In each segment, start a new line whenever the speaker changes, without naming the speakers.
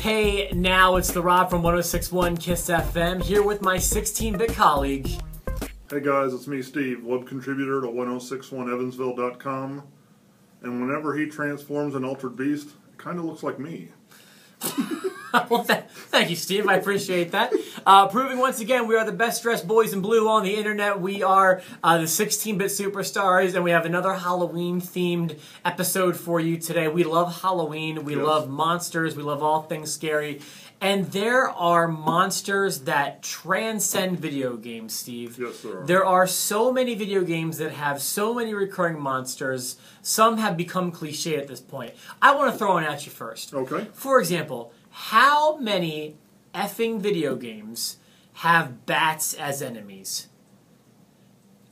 Hey, now it's the Rob from 106.1 KISS FM here with my 16-bit colleague.
Hey guys, it's me, Steve, web contributor to 1061 evansville.com. And whenever he transforms an altered beast, it kind of looks like me.
Well, thank you, Steve. I appreciate that. Proving once again we are the best dressed boys in blue on the internet. We are the 16-bit superstars, and we have another Halloween-themed episode for you today. We love Halloween. We love monsters. We love all things scary. And there are monsters that transcend video games, Steve.
Yes, there are.
There are so many video games that have so many recurring monsters. Some have become cliche at this point. I want to throw one at you first.
Okay.
For example, how many effing video games have bats as enemies?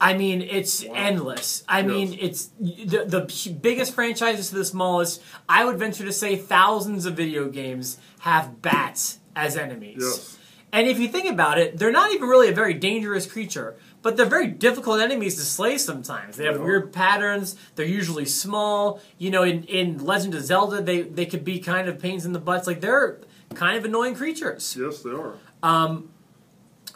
I mean, it's endless. I mean, it's the biggest franchises to the smallest. I would venture to say thousands of video games have bats as enemies.
Yes.
And if you think about it, they're not even really a very dangerous creature, but they're very difficult enemies to slay sometimes. They have weird patterns. They're usually small. You know, in Legend of Zelda, they could be kind of pains in the butts. Like, they're kind of annoying creatures.
Yes, they are.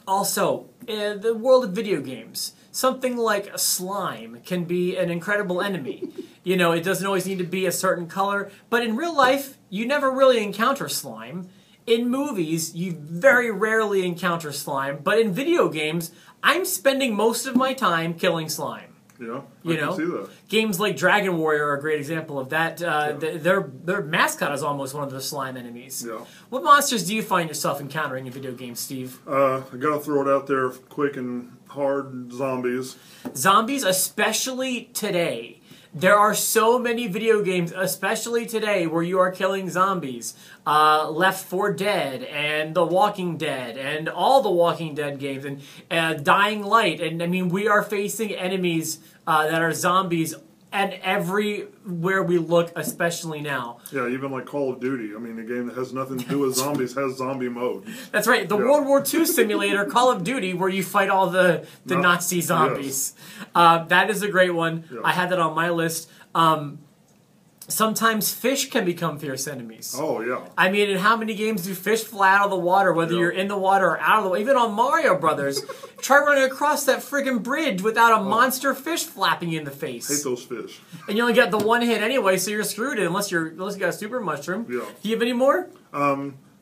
Also, in the world of video games, something like a slime can be an incredible enemy. You know, it doesn't always need to be a certain color, but in real life, you never really encounter slime. In movies, you very rarely encounter slime, but in video games, I'm spending most of my time killing slime.
Yeah, I can see that.
Games like Dragon Warrior are a great example of that. Their mascot is almost one of the slime enemies.
Yeah.
What monsters do you find yourself encountering in video games, Steve?
I gotta throw it out there quick and hard, zombies.
Zombies, especially today. There are so many video games, especially today, where you are killing zombies. Left 4 Dead, and The Walking Dead, and all the Walking Dead games, and Dying Light. And I mean, we are facing enemies that are zombies and everywhere we look, especially now.
Yeah, even like Call of Duty. I mean, a game that has nothing to do with zombies has zombie mode.
That's right. The World War II simulator, Call of Duty, where you fight all the Nazi zombies. Yes. That is a great one. Yeah. I had that on my list. Sometimes fish can become fierce enemies.
Oh, yeah.
I mean, in how many games do fish fly out of the water, whether you're in the water or out of the water? Even on Mario Brothers, try running across that friggin' bridge without a monster fish flapping you in the face.
Hate those fish.
And you only get the one hit anyway, so you're screwed unless you got a super mushroom.
Yeah.
Do you have any more?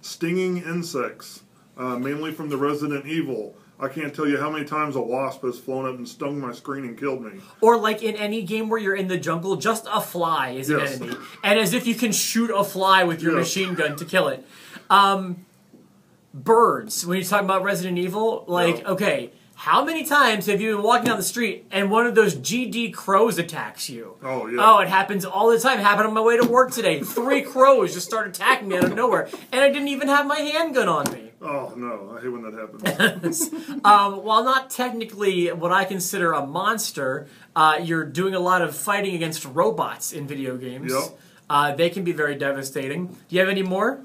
Stinging insects, mainly from the Resident Evil. I can't tell you how many times a wasp has flown up and stung my screen and killed me.
Or like in any game where you're in the jungle, just a fly is an enemy. And as if you can shoot a fly with your machine gun to kill it. Birds, when you're talking about Resident Evil, like, okay, how many times have you been walking down the street and one of those GD crows attacks you?
Oh, yeah.
Oh, it happens all the time. It happened on my way to work today. 3 crows just started attacking me out of nowhere. And I didn't even have my handgun on me.
Oh, no. I hate when that happens.
While not technically what I consider a monster, you're doing a lot of fighting against robots in video games.
Yep.
They can be very devastating. Do you have any more?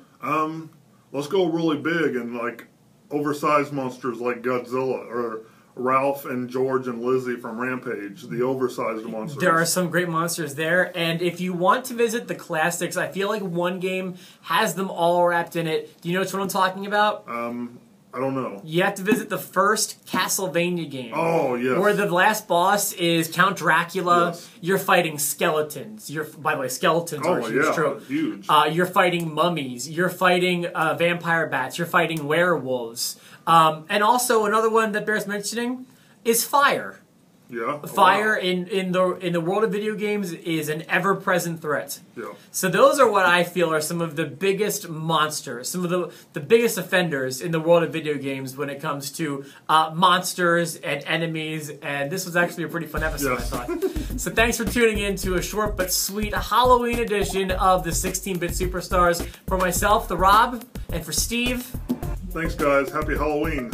Let's go really big and, like, oversized monsters like Godzilla or Ralph and George and Lizzie from Rampage, the oversized monsters.
There are some great monsters there, and if you want to visit the classics, I feel like one game has them all wrapped in it. Do you know which one I'm talking about?
I don't know.
You have to visit the first Castlevania game.
Oh, yes.
Where the last boss is Count Dracula.
Yes.
You're fighting skeletons. By the way, skeletons are a huge trope.
Huge.
You're fighting mummies. You're fighting vampire bats. You're fighting werewolves. And also another one that bears mentioning is fire.
Yeah.
Fire in the world of video games is an ever-present threat.
Yeah.
So those are what I feel are some of the biggest monsters, some of the biggest offenders in the world of video games when it comes to monsters and enemies. And this was actually a pretty fun episode, I thought. So thanks for tuning in to a short but sweet Halloween edition of the 16-bit Superstars. For myself, the Rob, and for Steve.
Thanks, guys. Happy Halloween.